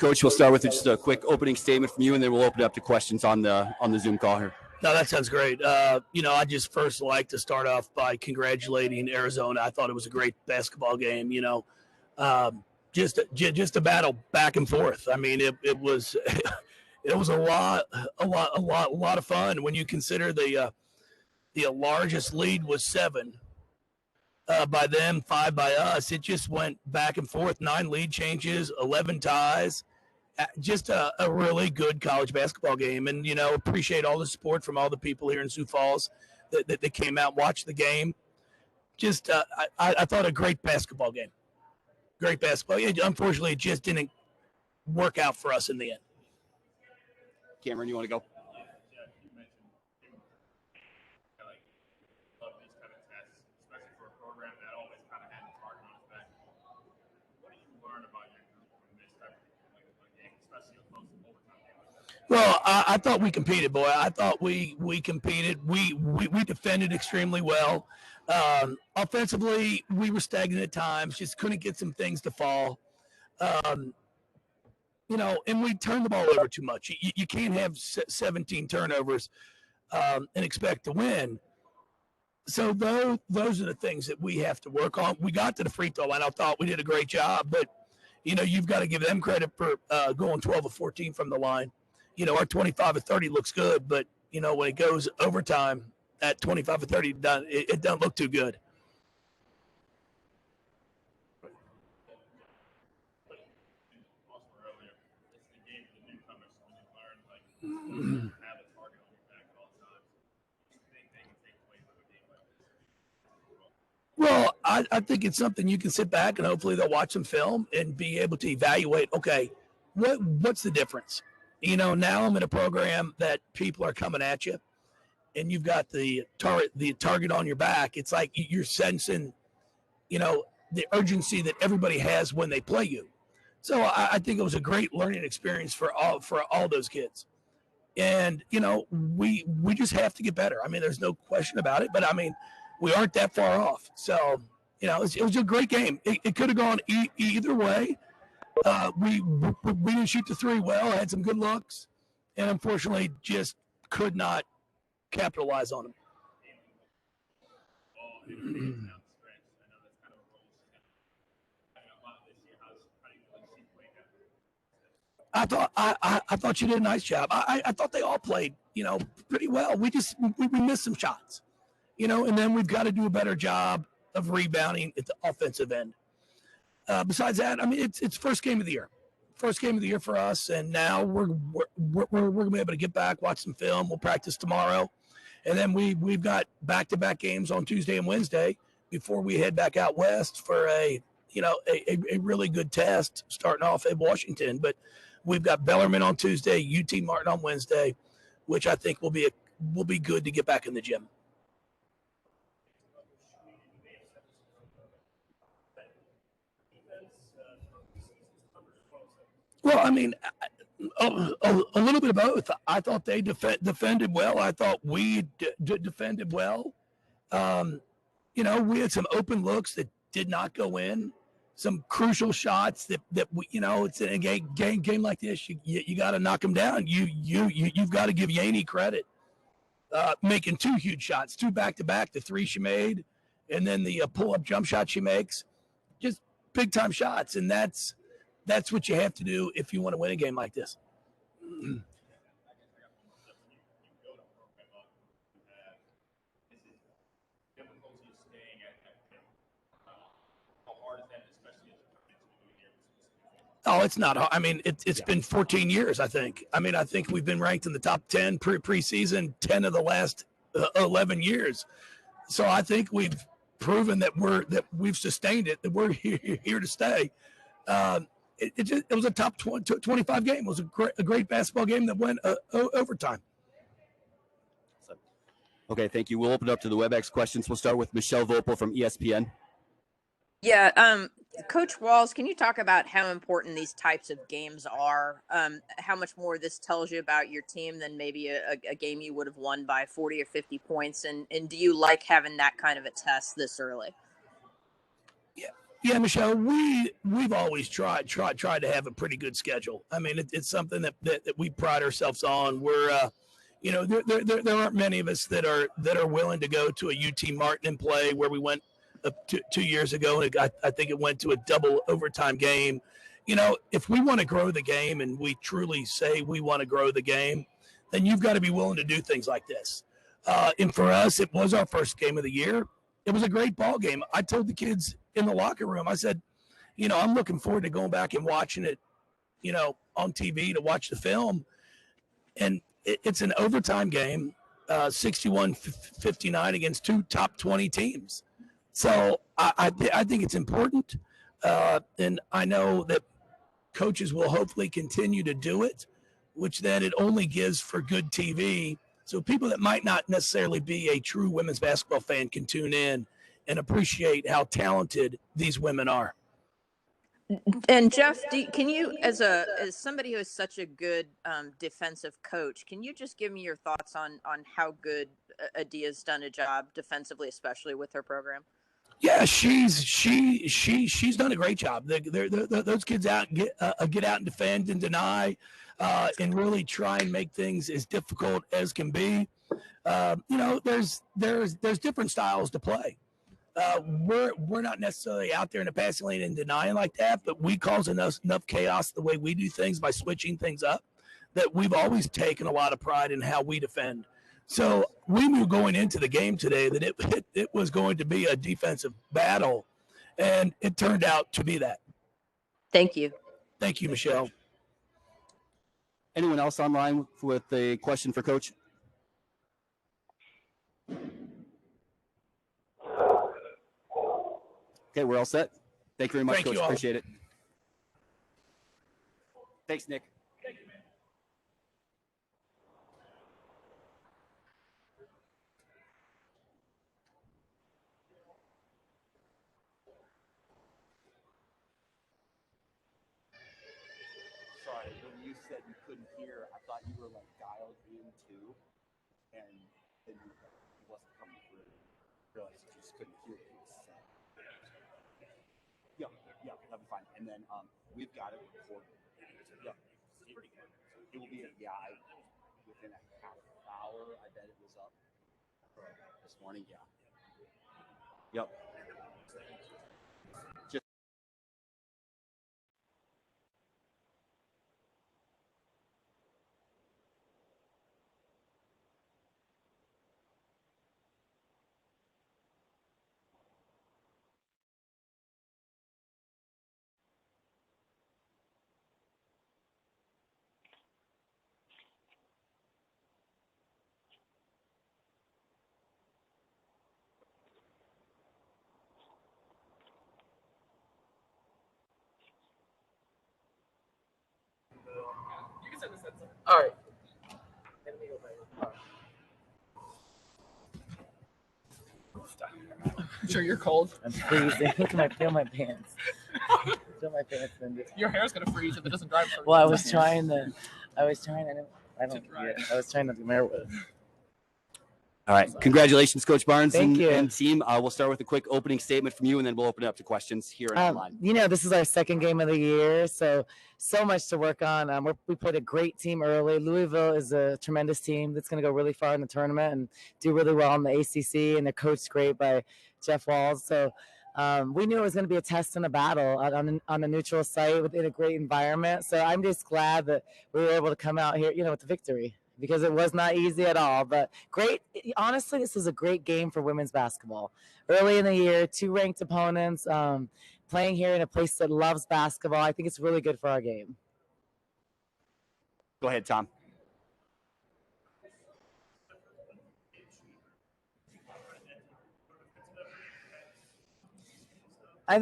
Coach, we'll start with just a quick opening statement from you, and then we'll open it up to questions on the Zoom call here. No, that sounds great. I just first like to start off by congratulating Arizona. I thought it was a great basketball game. Just a battle back and forth. I mean, it was it was a lot of fun when you consider the largest lead was 7 by them, 5 by us. It just went back and forth. 9 lead changes, 11 ties. Just a really good college basketball game. And, appreciate all the support from all the people here in Sioux Falls that came out and watched the game. Just, I thought a great basketball game. Great basketball. Unfortunately, it just didn't work out for us in the end. Cameron, you want to go? Well, I thought we competed, boy. I thought we competed. We defended extremely well. Offensively, we were stagnant at times. Just couldn't get some things to fall. And we turned the ball over too much. You can't have 17 turnovers and expect to win. So those are the things that we have to work on. We got to the free throw line. I thought we did a great job, but you've got to give them credit for going 12 of 14 from the line. Our 25 of 30 looks good, but, when it goes overtime at 25 of 30, it doesn't look too good. Well, I think it's something you can sit back and hopefully they'll watch some film and be able to evaluate, okay, what's the difference? Now I'm in a program that people are coming at you, and you've got the target on your back. It's like you're sensing, the urgency that everybody has when they play you. So I think it was a great learning experience for all those kids. And we just have to get better. I mean, there's no question about it. But I mean, we aren't that far off. So it was a great game. It could have gone either way. We didn't shoot the 3 well, had some good looks, and unfortunately just could not capitalize on them. I thought you did a nice job. I thought they all played, pretty well. We missed some shots, and then we've got to do a better job of rebounding at the offensive end. Besides that, I mean, it's first game of the year for us, and now we're gonna be able to get back, watch some film. We'll practice tomorrow, and then we've got back-to-back games on Tuesday and Wednesday before we head back out west for a really good test starting off at Washington. But we've got Bellarmine on Tuesday, UT Martin on Wednesday, which I think will be good to get back in the gym. Well, I mean, a little bit of both. I thought they defended well. I thought we defended well. We had some open looks that did not go in. Some crucial shots that we, it's in a game like this. You got to knock them down. You've got to give Yeaney credit, making 2 huge shots, 2 back-to-back, the 3 she made, and then the pull-up jump shot she makes. Just big-time shots, and that's what you have to do if you want to win a game like this. Oh, it's not. I mean, it's been 14 years, I think. I mean, I think we've been ranked in the top 10 preseason, 10 of the last 11 years. So I think we've proven that we've sustained it, that we're here to stay. It was a top 25 game. It was a great basketball game that went overtime. Okay, thank you. We'll open it up to the WebEx questions. We'll start with Michelle Vopel from ESPN. Yeah, Coach Walz, can you talk about how important these types of games are? How much more this tells you about your team than maybe a game you would have won by 40 or 50 points? And do you like having that kind of a test this early? Yeah, Michelle, we've always tried to have a pretty good schedule. I mean, it's something that we pride ourselves on. We're, there aren't many of us that are willing to go to a UT Martin and play where we went 2 years ago, and I think it went to a double overtime game. If we want to grow the game, and we truly say we want to grow the game, then you've got to be willing to do things like this. And for us, it was our first game of the year. It was a great ball game. I told the kids in the locker room, I said, I'm looking forward to going back and watching it, on TV to watch the film. And it's an overtime game, 61-59 against two top 20 teams. So I think it's important. And I know that coaches will hopefully continue to do it, which then it only gives for good TV. So people that might not necessarily be a true women's basketball fan can tune in and appreciate how talented these women are. And Jeff, can you, as somebody who is such a good defensive coach, can you just give me your thoughts on how good Adia's done a job defensively, especially with her program? Yeah, she's done a great job. Those kids get out and defend and deny, and really try and make things as difficult as can be. There's different styles to play. We're not necessarily out there in the passing lane and denying like that, but we cause enough chaos the way we do things by switching things up, that we've always taken a lot of pride in how we defend. So we knew going into the game today that it was going to be a defensive battle, and it turned out to be that. Thank you. Thank you, Michelle. Anyone else online with a question for Coach? Okay, we're all set. Thank you very much, Thank Coach. you all. Appreciate it. Thanks, Nick. Sorry, when you said you couldn't hear, I thought you were like dialed in too, and then you wasn't coming through. Realized you just couldn't hear what you said. Yeah, that'll be fine. And then we've got it recorded. Yeah, it's pretty good. It will be within a half hour. I bet it was up this morning. Yeah. Yep. All right. I'm sure you're cold. I'm freezing. Look at feel my pants. Feel my pants. Your hair's gonna freeze if it doesn't dry. Well, I was trying. I was trying not to wear with. All right. Congratulations, Coach Barnes Thank you. and team. We'll start with a quick opening statement from you, and then we'll open it up to questions here and online. This is our second game of the year, so much to work on. We played a great team early. Louisville is a tremendous team that's going to go really far in the tournament and do really well in the ACC, and they're coached great by Jeff Walz. So we knew it was going to be a test and a battle on a neutral site within a great environment. So I'm just glad that we were able to come out here, with the victory, because it was not easy at all. But great. Honestly, this is a great game for women's basketball. Early in the year, 2 ranked opponents, playing here in a place that loves basketball. I think it's really good for our game. Go ahead, Tom. I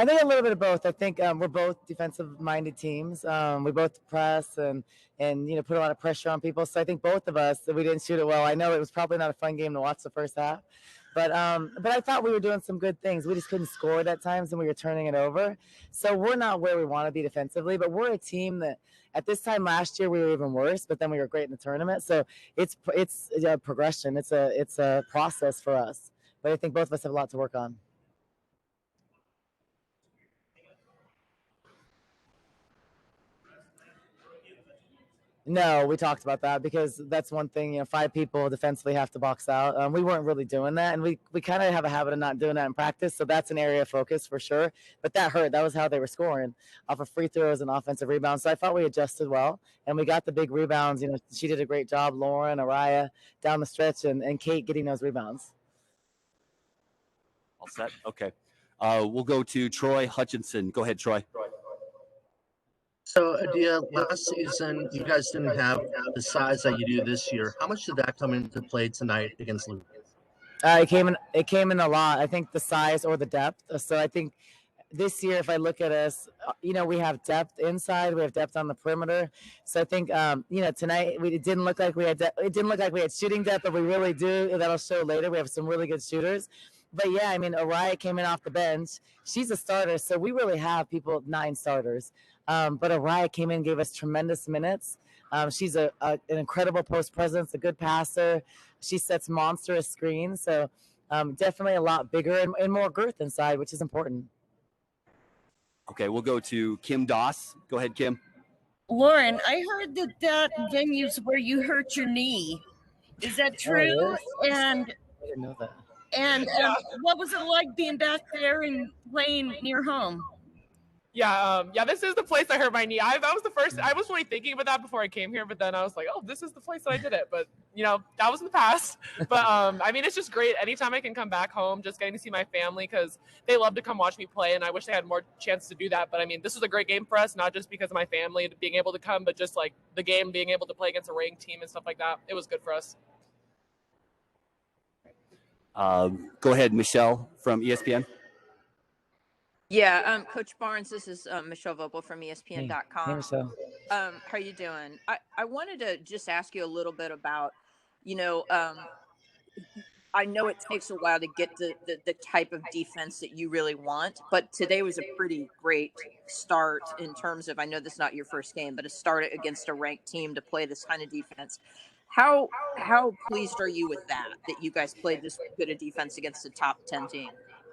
think a little bit of both. I think we're both defensive-minded teams. We both press and put a lot of pressure on people. So I think both of us, we didn't shoot it well. I know it was probably not a fun game to watch the first half, but I thought we were doing some good things. We just couldn't score it at times, and we were turning it over. So we're not where we want to be defensively, but we're a team that at this time last year we were even worse, but then we were great in the tournament. So it's a progression. It's a process for us. But I think both of us have a lot to work on. No, we talked about that because that's one thing, 5 people defensively have to box out. We weren't really doing that, and we kind of have a habit of not doing that in practice, so that's an area of focus for sure. But that hurt. That was how they were scoring, off of free throws and offensive rebounds. So I thought we adjusted well, and we got the big rebounds. She did a great job, Lauren, Adia, down the stretch, and Kate getting those rebounds. All set? Okay. We'll go to Troy Hutchinson. Go ahead, Troy. So, Adia, last season you guys didn't have the size that you do this year. How much did that come into play tonight against Louisville? It came in a lot. I think the size or the depth. So I think this year, if I look at us, we have depth inside, we have depth on the perimeter. So I think, tonight it didn't look like we had shooting depth, but we really do. That'll show later. We have some really good shooters. But yeah, Adia came in off the bench. She's a starter, so we really have 9 starters. But Adia came in and gave us tremendous minutes. She's an incredible post presence, a good passer. She sets monstrous screens. So definitely a lot bigger and more girth inside, which is important. Okay, we'll go to Kim Doss. Go ahead, Kim. Lauren, I heard that venue's where you hurt your knee. Is that true? Oh, yes. And I didn't know that. And what was it like being back there and playing near home? Yeah, this is the place I hurt my knee. That was the first. I was really thinking about that before I came here, but then I was like, oh, this is the place that I did it. But that was in the past. But it's just great. Anytime I can come back home, just getting to see my family because they love to come watch me play, and I wish they had more chance to do that. But this was a great game for us, not just because of my family being able to come, but just like the game, being able to play against a ranked team and stuff like that. It was good for us. Go ahead, Michelle from ESPN. Yeah, Coach Barnes, this is Michelle Vogel from ESPN.com. Hey, Michelle. How are you doing? I wanted to just ask you a little bit about, I know it takes a while to get the type of defense that you really want, but today was a pretty great start in terms of, I know this is not your first game, but a start against a ranked team to play this kind of defense. How pleased are you with that you guys played this good a defense against a top 10 team?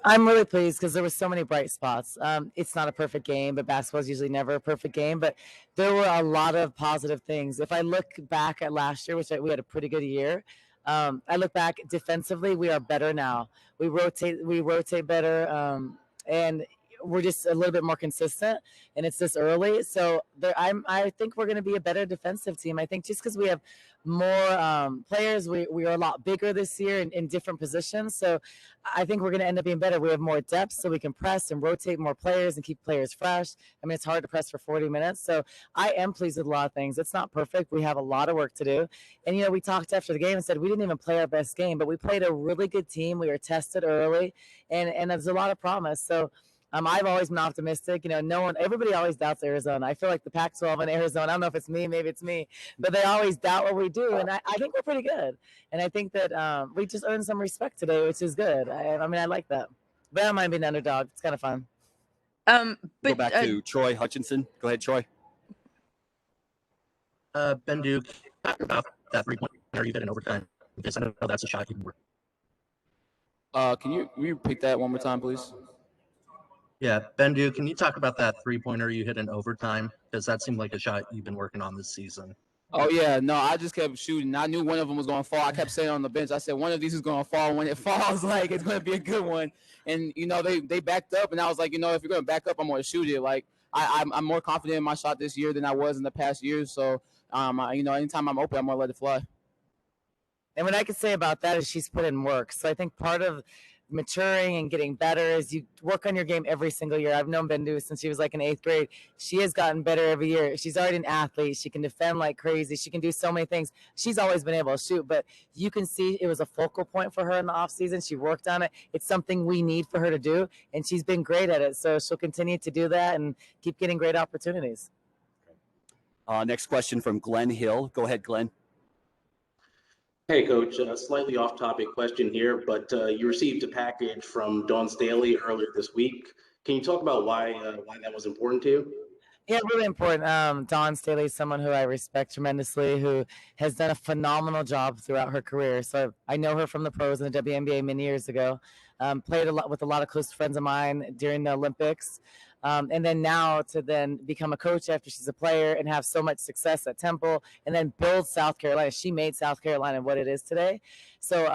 I'm really pleased because there were so many bright spots. It's not a perfect game, but basketball is usually never a perfect game. But there were a lot of positive things. If I look back at last year, which we had a pretty good year, I look back defensively, we are better now. We rotate better, and we're just a little bit more consistent, and it's this early. So I think we're going to be a better defensive team. I think just because we have more players, we are a lot bigger this year in different positions. So I think we're going to end up being better. We have more depth, so we can press and rotate more players and keep players fresh. It's hard to press for 40 minutes. So I am pleased with a lot of things. It's not perfect. We have a lot of work to do. And, we talked after the game and said we didn't even play our best game, but we played a really good team. We were tested early, and there's a lot of promise. So I've always been optimistic. Everybody always doubts Arizona. I feel like the Pac-12 and Arizona, I don't know if it's me, maybe it's me, but they always doubt what we do. And I think we're pretty good. And I think that we just earned some respect today, which is good. I like that. But I don't mind being an underdog. It's kind of fun. Go back to Troy Hutchinson. Go ahead, Troy. Bendu, talk about that 3-pointer you hit in overtime, because I know that's a shot you can work. Can you repeat that one more time, please? Yeah, Bendu, can you talk about that 3-pointer you hit in overtime? Because that seemed like a shot you've been working on this season. Oh, yeah. No, I just kept shooting. I knew one of them was going to fall. I kept saying on the bench, I said, one of these is going to fall. When it falls, it's going to be a good one. And, they backed up, and I was like, if you're going to back up, I'm going to shoot it. I'm more confident in my shot this year than I was in the past years. So, anytime I'm open, I'm going to let it fly. And what I could say about that is she's put in work. So I think part of maturing and getting better is you work on your game every single year. I've known Bendu since she was in 8th grade. She has gotten better every year. She's already an athlete. She can defend like crazy. She can do so many things. She's always been able to shoot, but you can see it was a focal point for her in the offseason. She worked on it. It's something we need for her to do, and she's been great at it. So she'll continue to do that and keep getting great opportunities. Next question from Glenn Hill. Go ahead, Glenn. Hey, Coach, slightly off-topic question here, but you received a package from Dawn Staley earlier this week. Can you talk about why that was important to you? Yeah, really important. Dawn Staley is someone who I respect tremendously, who has done a phenomenal job throughout her career. So I know her from the pros in the WNBA many years ago. Played a lot with a lot of close friends of mine during the Olympics. And then now to then become a coach after she's a player and have so much success at Temple and then build South Carolina. She made South Carolina what it is today. So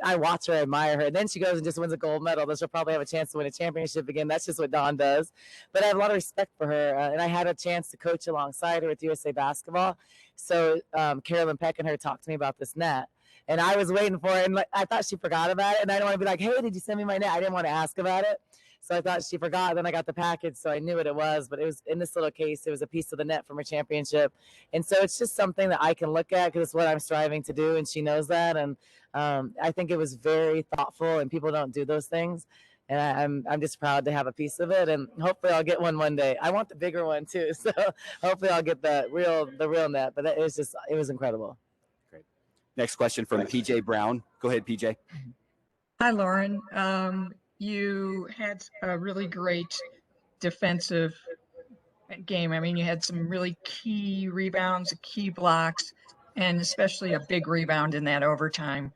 I watch her, admire her. And then she goes and just wins a gold medal. Then she'll probably have a chance to win a championship again. That's just what Dawn does. But I have a lot of respect for her. And I had a chance to coach alongside her with USA Basketball. So Carolyn Peck and her talked to me about this net. And I was waiting for it. And I thought she forgot about it. And I didn't want to be like, hey, did you send me my net? I didn't want to ask about it. So I thought she forgot. Then I got the package, so I knew what it was. But it was in this little case. It was a piece of the net from her championship. And so it's just something that I can look at because it's what I'm striving to do, and she knows that. And I think it was very thoughtful, and people don't do those things. And I'm just proud to have a piece of it. And hopefully I'll get one day. I want the bigger one too. So hopefully I'll get the real net. But it was incredible. Great. Next question from PJ Brown. Go ahead, PJ. Hi, Lauren. You had a really great defensive game. I mean, you had some really key rebounds, key blocks, and especially a big rebound in that overtime.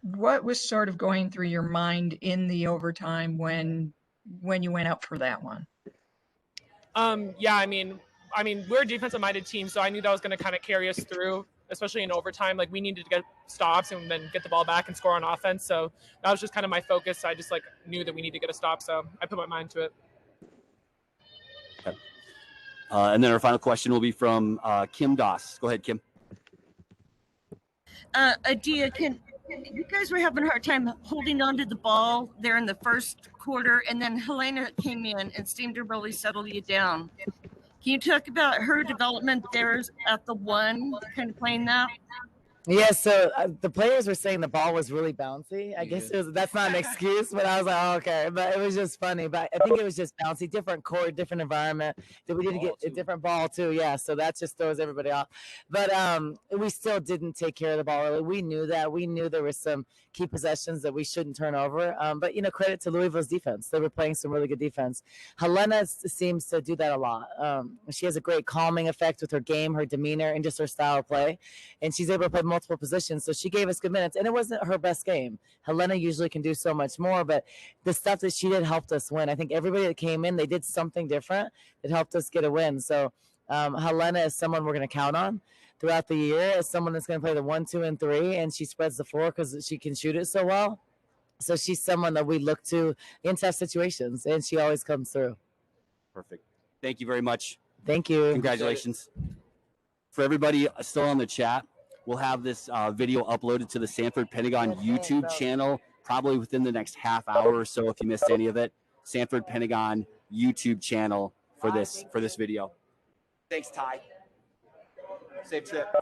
What was sort of going through your mind in the overtime when you went up for that one? Yeah, I mean, we're a defensive-minded team, so I knew that was going to kind of carry us through, especially in overtime. Like, we needed to get stops and then get the ball back and score on offense. So that was just kind of my focus. I just knew that we need to get a stop, so I put my mind to it. Okay. And then our final question will be from Kim Doss. Go ahead, Kim. Adia, you guys were having a hard time holding on to the ball there in the first quarter, and then Helena came in and seemed to really settle you down. Can you talk about her development there at the one, kind of playing that? Yeah, so the players were saying the ball was really bouncy. I guess that's not an excuse, but I was like, oh, okay. But it was just funny. But I think it was just bouncy, different court, different environment. That we didn't get a different ball too. Yeah, so that just throws everybody off. But we still didn't take care of the ball early. We knew that. We knew there were some key possessions that we shouldn't turn over. But credit to Louisville's defense. They were playing some really good defense. Helena seems to do that a lot. She has a great calming effect with her game, her demeanor, and just her style of play. And she's able to play multiple positions, so she gave us good minutes, and it wasn't her best game. Helena usually can do so much more, but the stuff that she did helped us win. I think everybody that came in, they did something different that helped us get a win. So Helena is someone we're going to count on throughout the year, as someone that's going to play the 1, 2, and 3, and she spreads the floor because she can shoot it so well. So she's someone that we look to in tough situations, and she always comes through. Perfect. Thank you very much. Thank you. Congratulations. For everybody still on the chat, we'll have this video uploaded to the Sanford Pentagon YouTube channel probably within the next half hour or so. If you missed any of it, Sanford Pentagon YouTube channel for this video. Thanks, Ty. Safe trip.